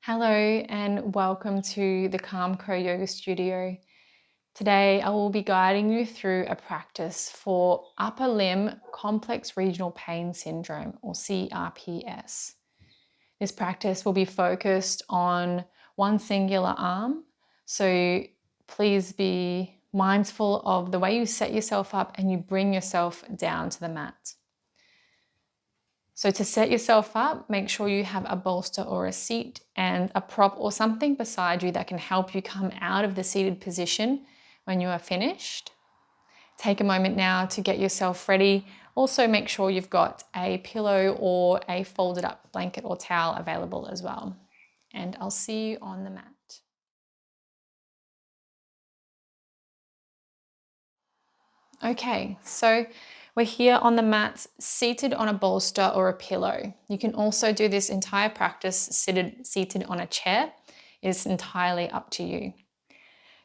Hello and welcome to the Calm Co Yoga Studio. Today I will be guiding you through a practice for upper limb complex regional pain syndrome, or CRPS. This practice will be focused on one singular arm, so please be mindful of the way you set yourself up and you bring yourself down to the mat. So to set yourself up, make sure you have a bolster or a seat and a prop or something beside you that can help you come out of the seated position when you are finished. Take a moment now to get yourself ready. Also make sure you've got a pillow or a folded up blanket or towel available as well. And I'll see you on the mat. Okay, so we're here on the mat, seated on a bolster or a pillow. You can also do this entire practice seated on a chair. It's entirely up to you.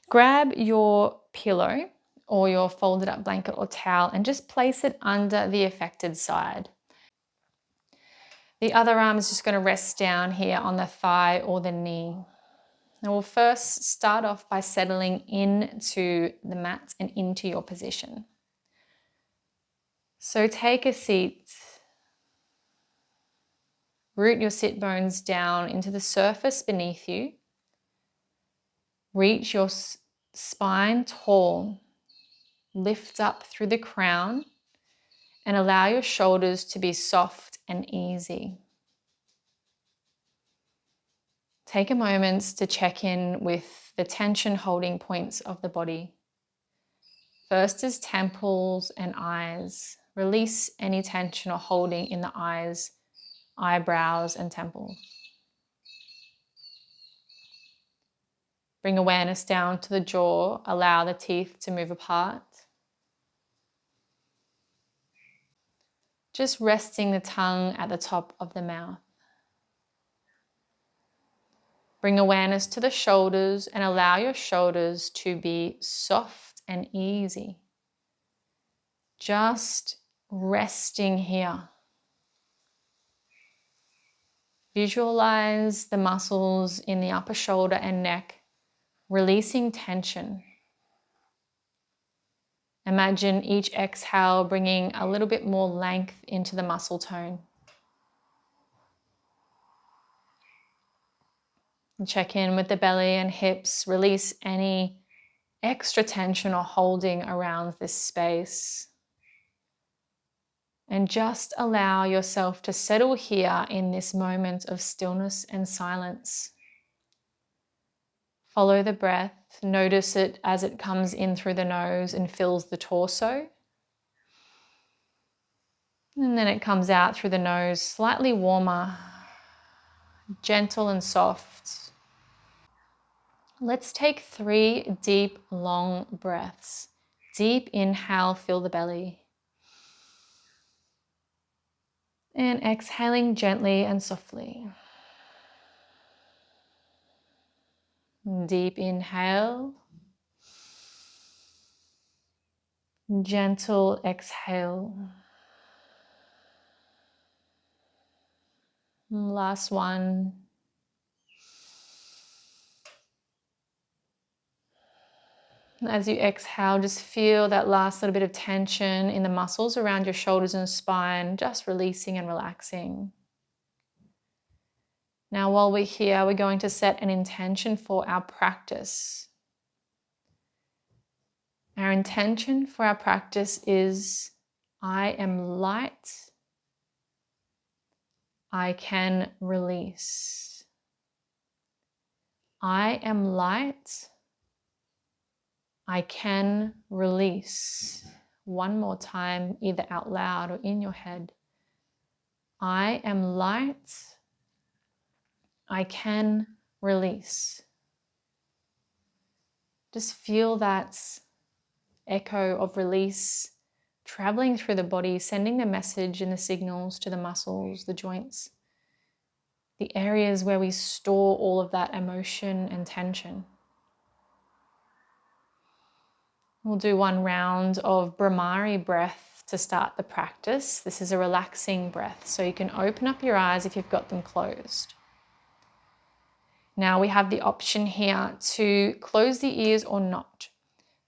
Grab your pillow or your folded up blanket or towel and just place it under the affected side. The other arm is just going to rest down here on the thigh or the knee. Now we'll first start off by settling into the mat and into your position. So take a seat, root your sit bones down into the surface beneath you, reach your spine tall, lift up through the crown and allow your shoulders to be soft and easy. Take a moment to check in with the tension holding points of the body. First is temples and eyes. Release any tension or holding in the eyes, eyebrows and temples. Bring awareness down to the jaw. Allow the teeth to move apart. Just resting the tongue at the top of the mouth. Bring awareness to the shoulders and allow your shoulders to be soft and easy. Just resting here. Visualize the muscles in the upper shoulder and neck releasing tension. Imagine each exhale bringing a little bit more length into the muscle tone. And check in with the belly and hips. Release any extra tension or holding around this space. And just allow yourself to settle here in this moment of stillness and silence. Follow the breath. Notice it as it comes in through the nose and fills the torso. And then it comes out through the nose, slightly warmer, gentle and soft. Let's take 3 deep, long breaths. Deep inhale, fill the belly. And exhaling gently and softly. Deep inhale. Gentle exhale. Last one. As you exhale, just feel that last little bit of tension in the muscles around your shoulders and spine, just releasing and relaxing. Now, while we're here, we're going to set an intention for our practice. Our intention for our practice is, I am light, I can release. I am light, I can release. One more time, either out loud or in your head. I am light, I can release. Just feel that echo of release traveling through the body, sending the message and the signals to the muscles, the joints, the areas where we store all of that emotion and tension. We'll do one round of Brahmari breath to start the practice. This is a relaxing breath, so you can open up your eyes if you've got them closed. Now we have the option here to close the ears or not.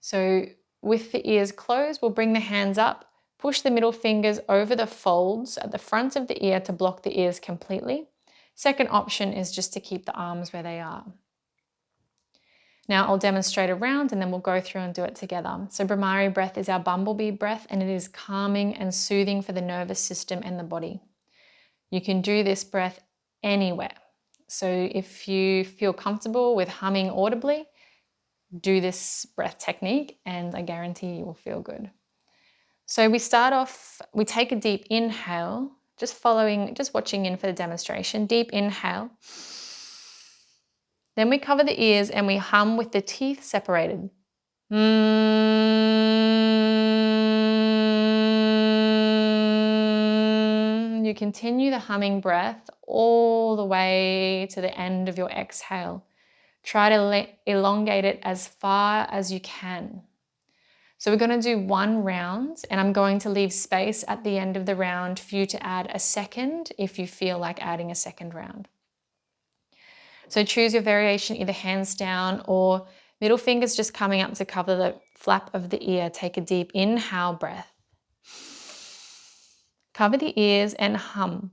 So with the ears closed, we'll bring the hands up, push the middle fingers over the folds at the front of the ear to block the ears completely. Second option is just to keep the arms where they are. Now I'll demonstrate a round and then we'll go through and do it together. So Brahmari breath is our bumblebee breath, and it is calming and soothing for the nervous system and the body. You can do this breath anywhere. So if you feel comfortable with humming audibly, do this breath technique and I guarantee you will feel good. So we start off, we take a deep inhale, just watching in for the demonstration. Deep inhale. Then we cover the ears and we hum with the teeth separated. You continue the humming breath all the way to the end of your exhale. Try to elongate it as far as you can. So we're going to do one round, and I'm going to leave space at the end of the round for you to add a second if you feel like adding a second round. So choose your variation, either hands down or middle fingers just coming up to cover the flap of the ear. Take a deep inhale breath. Cover the ears and hum.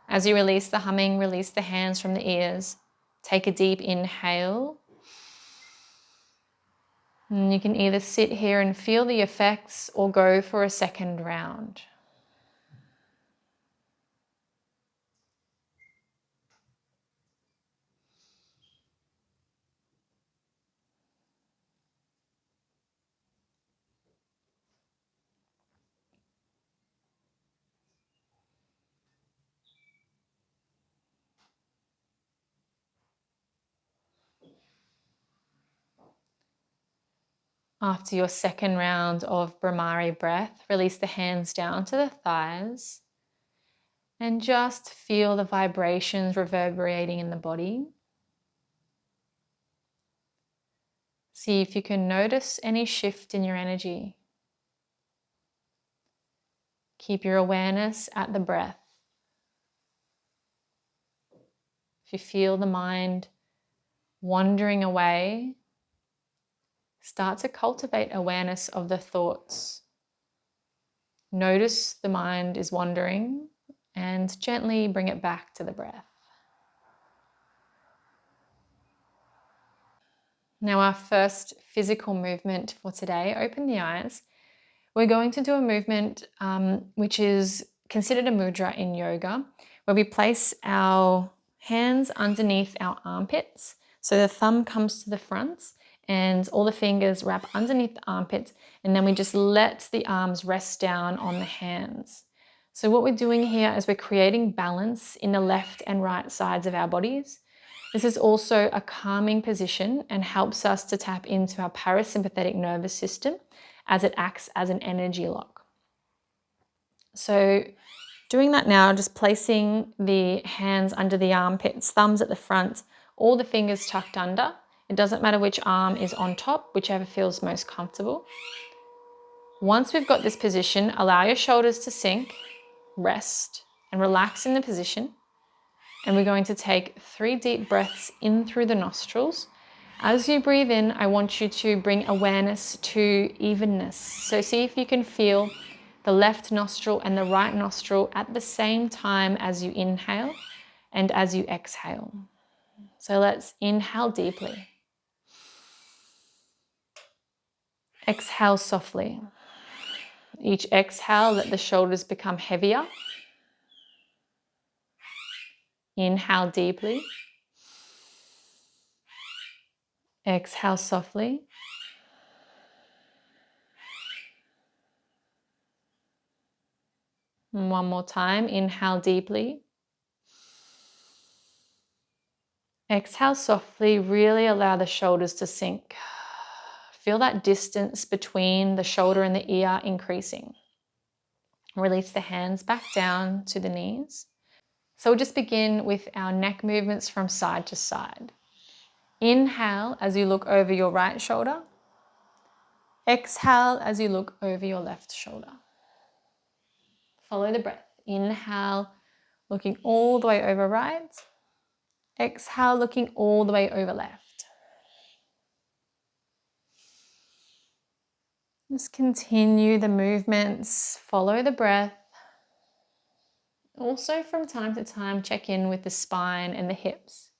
As you release the humming, release the hands from the ears. Take a deep inhale. And you can either sit here and feel the effects or go for a second round. After your second round of Brahmari breath, release the hands down to the thighs and just feel the vibrations reverberating in the body. See if you can notice any shift in your energy. Keep your awareness at the breath. If you feel the mind wandering away, start to cultivate awareness of the thoughts. Notice the mind is wandering and gently bring it back to the breath. Now our first physical movement for today, open the eyes. We're going to do a movement which is considered a mudra in yoga, where we place our hands underneath our armpits. So the thumb comes to the front and all the fingers wrap underneath the armpits, and then we just let the arms rest down on the hands. So what we're doing here is we're creating balance in the left and right sides of our bodies. This is also a calming position and helps us to tap into our parasympathetic nervous system as it acts as an energy lock. So doing that now, just placing the hands under the armpits, thumbs at the front, all the fingers tucked under. It doesn't matter which arm is on top, whichever feels most comfortable. Once we've got this position, allow your shoulders to sink, rest, and relax in the position. And we're going to take 3 deep breaths in through the nostrils. As you breathe in, I want you to bring awareness to evenness. So see if you can feel the left nostril and the right nostril at the same time as you inhale and as you exhale. So let's inhale deeply. Exhale softly. Each exhale, let the shoulders become heavier. Inhale deeply. Exhale softly. And one more time, inhale deeply. Exhale softly, really allow the shoulders to sink. Feel that distance between the shoulder and the ear increasing. Release the hands back down to the knees. So we'll just begin with our neck movements from side to side. Inhale as you look over your right shoulder. Exhale as you look over your left shoulder. Follow the breath. Inhale, looking all the way over right. Exhale, looking all the way over left. Just continue the movements. Follow the breath. Also, from time to time, check in with the spine and the hips.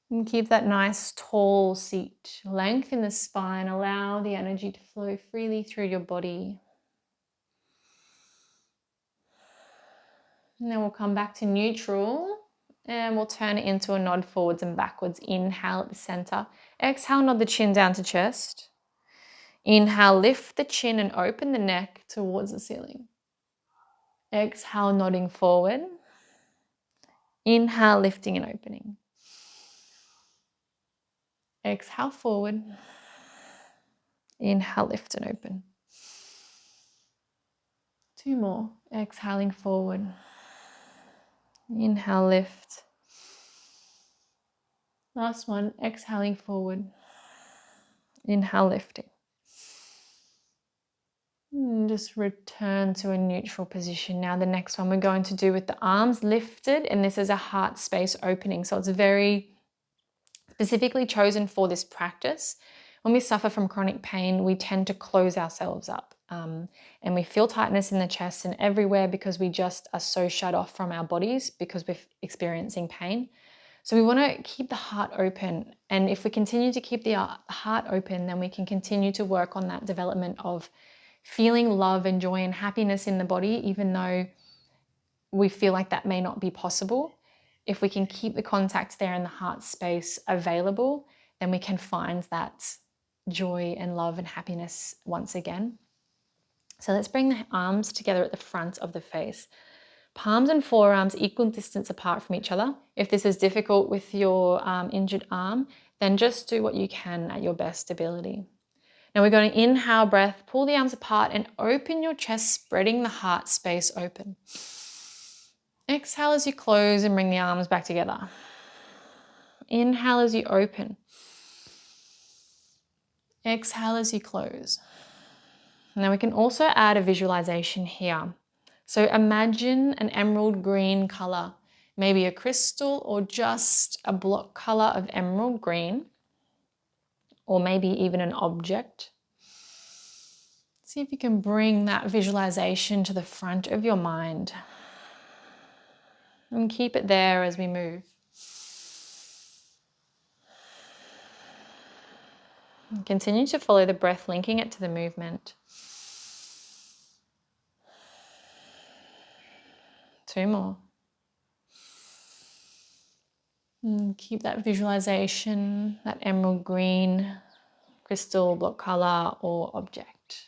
And keep that nice tall seat. Lengthen the spine. Allow the energy to flow freely through your body. And then we'll come back to neutral and we'll turn it into a nod forwards and backwards. Inhale at the center. Exhale, nod the chin down to chest. Inhale, lift the chin and open the neck towards the ceiling. Exhale, nodding forward. Inhale, lifting and opening. Exhale, forward. Inhale, lift and open. 2 more. Exhaling forward. Inhale, lift. Last one. Exhaling forward. Inhale, lifting. And just return to a neutral position. Now the next one we're going to do with the arms lifted, and this is a heart space opening. So it's very specifically chosen for this practice. When we suffer from chronic pain, we tend to close ourselves up and we feel tightness in the chest and everywhere because we just are so shut off from our bodies because we're experiencing pain. So we want to keep the heart open. And if we continue to keep the heart open, then we can continue to work on that development of feeling love and joy and happiness in the body, even though we feel like that may not be possible. If we can keep the contact there in the heart space available, then we can find that joy and love and happiness once again. So let's bring the arms together at the front of the face. Palms and forearms equal distance apart from each other. If this is difficult with your injured arm, then just do what you can at your best ability. Now we're going to inhale breath, pull the arms apart and open your chest, spreading the heart space open. Exhale as you close and bring the arms back together. Inhale as you open. Exhale as you close. Now we can also add a visualization here. So imagine an emerald green color, maybe a crystal or just a block color of emerald green, or maybe even an object. See if you can bring that visualization to the front of your mind and keep it there as we move. And continue to follow the breath, linking it to the movement. 2 more. And keep that visualization, that emerald green, crystal, block color, or object.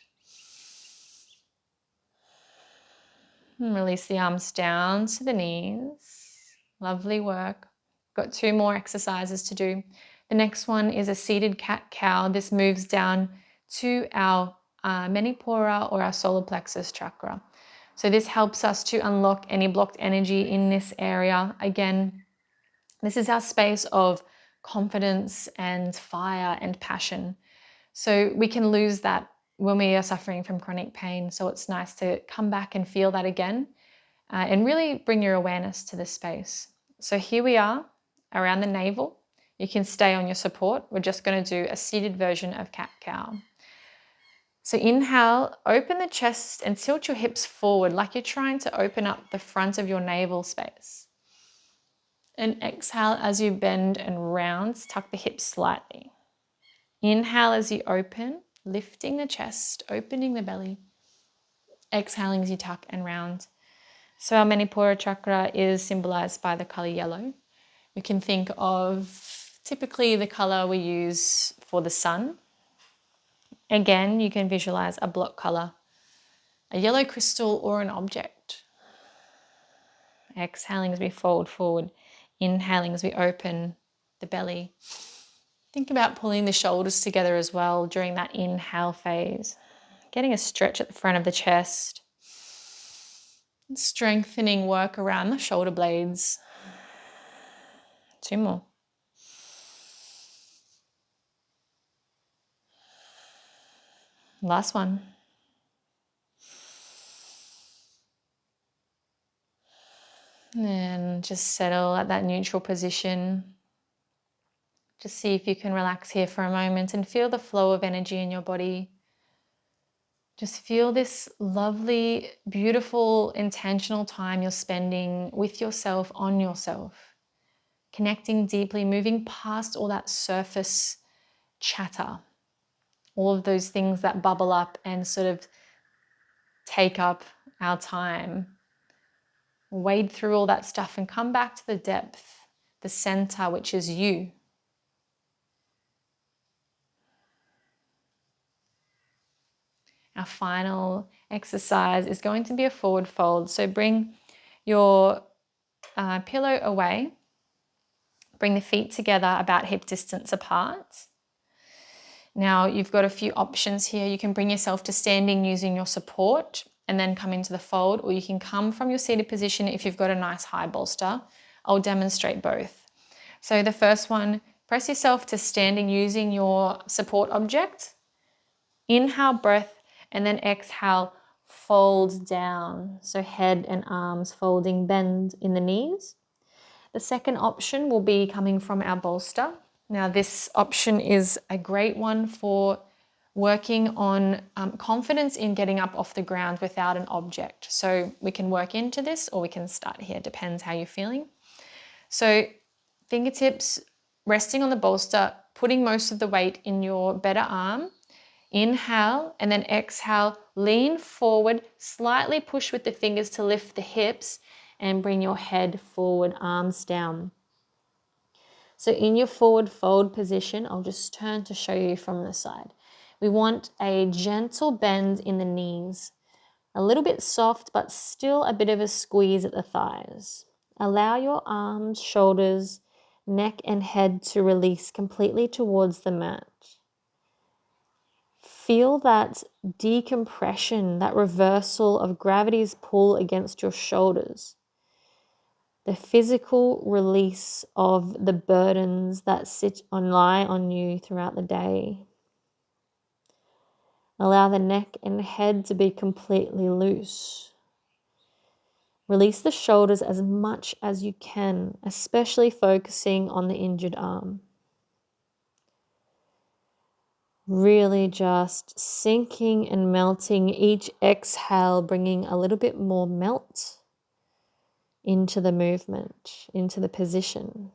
And release the arms down to the knees. Lovely work. Got 2 more exercises to do. The next one is a seated cat-cow. This moves down to our manipura or our solar plexus chakra. So this helps us to unlock any blocked energy in this area. Again, this is our space of confidence and fire and passion. So we can lose that when we are suffering from chronic pain. So it's nice to come back and feel that again and really bring your awareness to this space. So here we are around the navel. You can stay on your support. We're just going to do a seated version of cat-cow. So inhale, open the chest and tilt your hips forward like you're trying to open up the front of your navel space. And exhale as you bend and round, tuck the hips slightly. Inhale as you open, lifting the chest, opening the belly. Exhaling as you tuck and round. So our manipura chakra is symbolized by the color yellow. We can think of typically the color we use for the sun. Again, you can visualize a block color, a yellow crystal or an object. Exhaling as we fold forward. Inhaling as we open the belly. Think about pulling the shoulders together as well during that inhale phase. Getting a stretch at the front of the chest. Strengthening work around the shoulder blades. 2 more. Last one. And just settle at that neutral position. Just see if you can relax here for a moment and feel the flow of energy in your body. Just feel this lovely, beautiful, intentional time you're spending with yourself, on yourself. Connecting deeply, moving past all that surface chatter. All of those things that bubble up and sort of take up our time. Wade through all that stuff and come back to the depth, the center, which is you. Our final exercise is going to be a forward fold. So bring your pillow away. Bring the feet together about hip distance apart. Now you've got a few options here. You can bring yourself to standing using your support and then come into the fold, or you can come from your seated position if you've got a nice high bolster. I'll demonstrate both. So the first one, press yourself to standing using your support object. Inhale, breath, and then exhale, fold down. So head and arms folding, bend in the knees. The second option will be coming from our bolster. Now this option is a great one for working on confidence in getting up off the ground without an object. So we can work into this or we can start here, depends how you're feeling. So fingertips resting on the bolster, putting most of the weight in your better arm. Inhale and then exhale, lean forward, slightly push with the fingers to lift the hips and bring your head forward, arms down. So in your forward fold position, I'll just turn to show you from the side. We want a gentle bend in the knees, a little bit soft, but still a bit of a squeeze at the thighs. Allow your arms, shoulders, neck and head to release completely towards the mat. Feel that decompression, that reversal of gravity's pull against your shoulders. The physical release of the burdens that lie on you throughout the day. Allow the neck and head to be completely loose. Release the shoulders as much as you can, especially focusing on the injured arm. Really just sinking and melting, each exhale bringing a little bit more melt into the movement, into the position.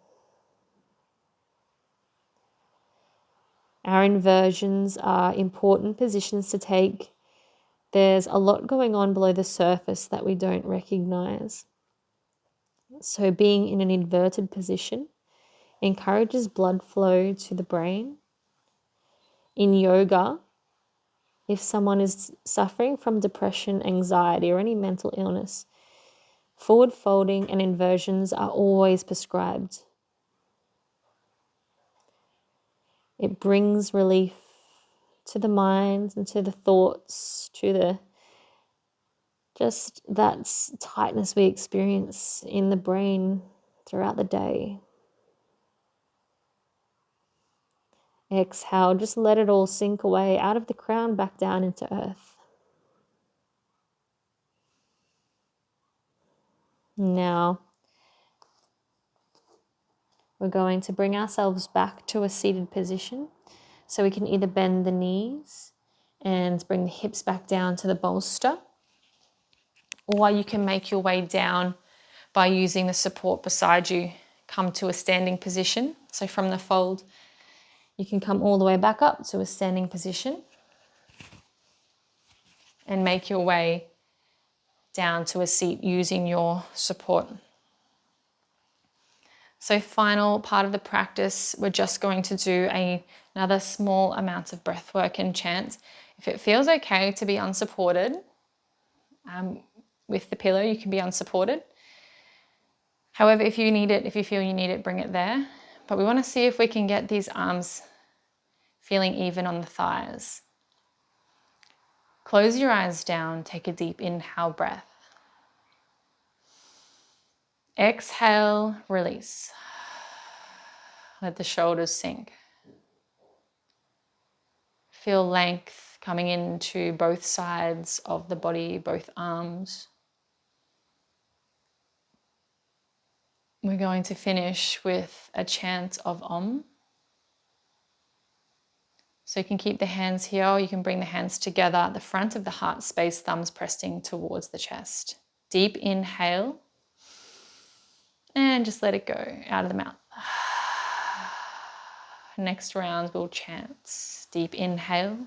Our inversions are important positions to take. There's a lot going on below the surface that we don't recognize. So being in an inverted position encourages blood flow to the brain. In yoga, if someone is suffering from depression, anxiety, or any mental illness, forward folding and inversions are always prescribed. It brings relief to the mind and to the thoughts, to the just that tightness we experience in the brain throughout the day. Exhale, just let it all sink away out of the crown, back down into earth. Now, we're going to bring ourselves back to a seated position. So we can either bend the knees and bring the hips back down to the bolster, or you can make your way down by using the support beside you. Come to a standing position. So from the fold, you can come all the way back up to a standing position and make your way down to a seat using your support. So final part of the practice, we're just going to do another small amount of breath work and chant. If it feels okay to be unsupported, with the pillow, you can be unsupported. However, if you feel you need it, bring it there. But we want to see if we can get these arms feeling even on the thighs. Close your eyes down, take a deep inhale breath. Exhale, release. Let the shoulders sink. Feel length coming into both sides of the body, both arms. We're going to finish with a chant of Om. So you can keep the hands here, or you can bring the hands together at the front of the heart space, thumbs pressing towards the chest. Deep inhale. And just let it go out of the mouth. Next round we'll chant. Deep inhale.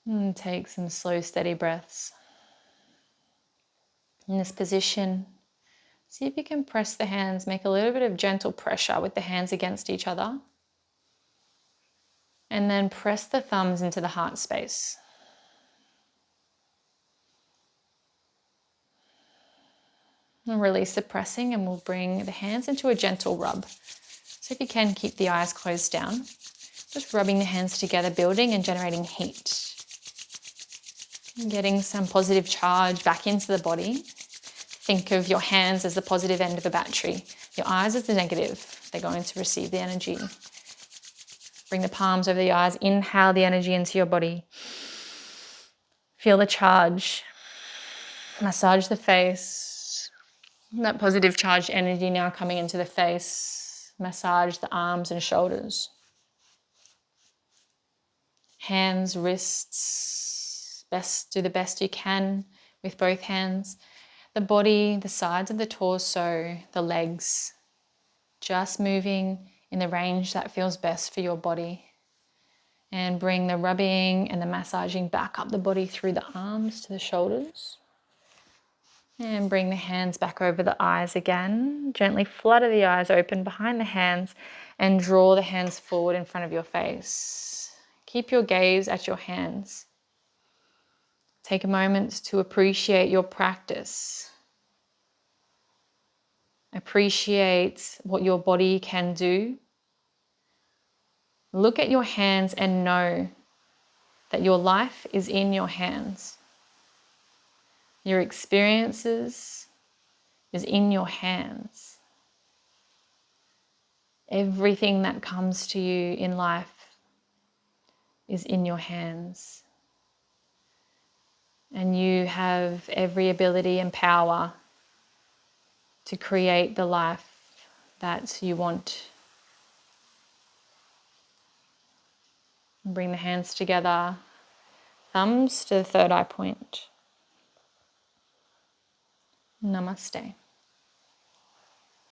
And take some slow, steady breaths. In this position, see if you can press the hands, make a little bit of gentle pressure with the hands against each other. And then press the thumbs into the heart space. And release the pressing, and we'll bring the hands into a gentle rub. So if you can, keep the eyes closed down. Just rubbing the hands together, building and generating heat. Getting some positive charge back into the body. Think of your hands as the positive end of a battery. Your eyes as the negative. They're going to receive the energy. Bring the palms over the eyes. Inhale the energy into your body. Feel the charge. Massage the face. That positive charged energy now coming into the face. Massage the arms and shoulders. Hands, wrists. Do the best you can with both hands. The body, the sides of the torso, the legs. Just moving in the range that feels best for your body. And bring the rubbing and the massaging back up the body through the arms to the shoulders. And bring the hands back over the eyes again. Gently flutter the eyes open behind the hands and draw the hands forward in front of your face. Keep your gaze at your hands. Take a moment to appreciate your practice. Appreciate what your body can do. Look at your hands and know that your life is in your hands. Your experiences is in your hands. Everything that comes to you in life is in your hands. And you have every ability and power to create the life that you want. Bring the hands together, thumbs to the third eye point. Namaste.